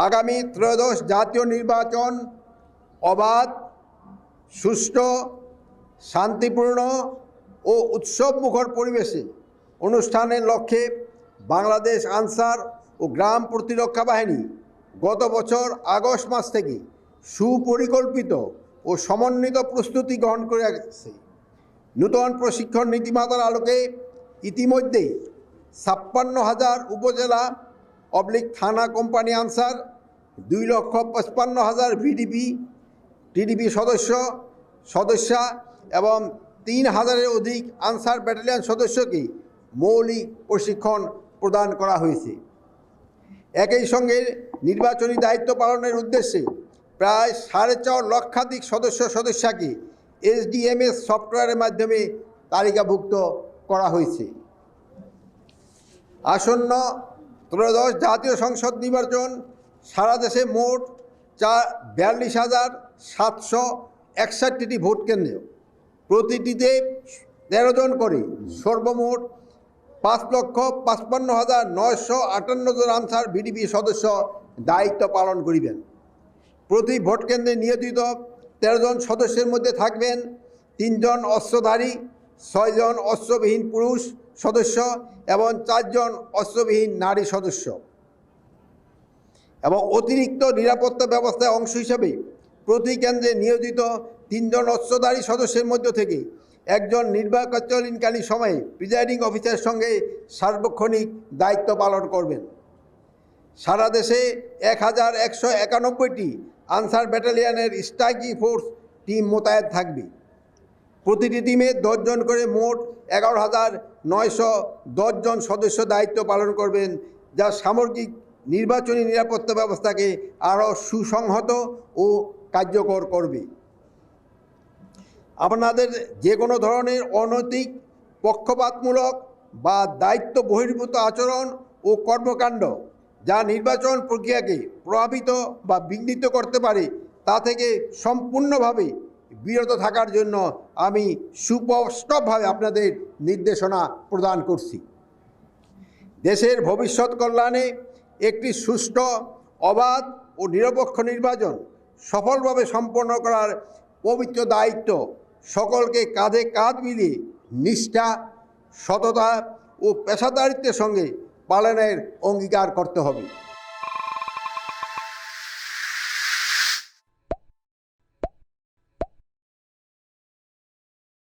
আগামী ত্রয়োদশ জাতীয় নির্বাচন অবাধ, সুষ্ঠু, শান্তিপূর্ণ ও উৎসবমুখর পরিবেশে অনুষ্ঠানের লক্ষ্যে বাংলাদেশ আনসার ও গ্রাম প্রতিরক্ষা বাহিনী গত বছর আগস্ট মাস থেকে সুপরিকল্পিত ও সমন্বিত প্রস্তুতি গ্রহণ করে আসছে। নূতন প্রশিক্ষণ নীতিমালার আলোকে ইতিমধ্যে ৫৬,০০০ উপজেলা থানা কোম্পানি আনসার, ২,৫৫,০০০ ভিডিপি টিডিপি সদস্যা এবং ৩,০০০-এর অধিক আনসার ব্যাটালিয়ন সদস্যকে মৌলিক প্রশিক্ষণ প্রদান করা হয়েছে। একই সঙ্গে নির্বাচনী দায়িত্ব পালনের উদ্দেশ্যে প্রায় ৪.৫ লক্ষাধিক সদস্যকে SDMS সফটওয়্যারের মাধ্যমে তালিকাভুক্ত করা হয়েছে। আসন্ন ত্রয়োদশ জাতীয় সংসদ নির্বাচন সারা দেশে মোট ৪২,৭৬১টি ভোট কেন্দ্র, প্রতিটিতে ১৩ জন করে সর্বমোট ৫,৫৫,৯৫৮ জন আনসার ভিডিপি সদস্য দায়িত্ব পালন করিবেন। প্রতি ভোট কেন্দ্রে নিয়োজিত ১৩ জন সদস্যের মধ্যে থাকবেন ৩ জন অস্ত্রধারী, ৬ জন অস্ত্রবিহীন পুরুষ সদস্য এবং ৪ জন অস্ত্রবিহীন নারী সদস্য। এবং অতিরিক্ত নিরাপত্তা ব্যবস্থার অংশ হিসাবে প্রতি কেন্দ্রে নিয়োজিত ৩ জন অস্ত্রধারী সদস্যের মধ্য থেকে একজন নির্বাচনকালীন সময়ে প্রিজাইডিং অফিসারের সঙ্গে সার্বক্ষণিক দায়িত্ব পালন করবেন। সারা দেশে ১,১৯১টি আনসার ব্যাটালিয়নের স্ট্রাইকিং ফোর্স টিম মোতায়েন থাকবে। প্রতিটি টিমে ১০ জন করে মোট ১১,৯১০ জন সদস্য দায়িত্ব পালন করবেন, যা সামগ্রিক নির্বাচনী নিরাপত্তা ব্যবস্থাকে আরও সুসংহত ও কার্যকর করবে। আপনাদের যে কোনো ধরনের অনৈতিক, পক্ষপাতমূলক বা দায়িত্ব বহির্ভূত আচরণ ও কর্মকাণ্ড যা নির্বাচন প্রক্রিয়াকে প্রভাবিত বা বিঘ্নিত করতে পারে তা থেকে সম্পূর্ণভাবে বিরত থাকার জন্য আমি সুস্পষ্টভাবে আপনাদের নির্দেশনা প্রদান করছি। দেশের ভবিষ্যৎ কল্যাণে একটি সুষ্ঠু, অবাধ ও নিরপেক্ষ নির্বাচন সফলভাবে সম্পন্ন করার পবিত্র দায়িত্ব সকলকে কাঁধে কাঁধ মিলিয়ে নিষ্ঠা, সততা ও পেশাদারিত্বের সঙ্গে পালনের অঙ্গীকার করতে হবে।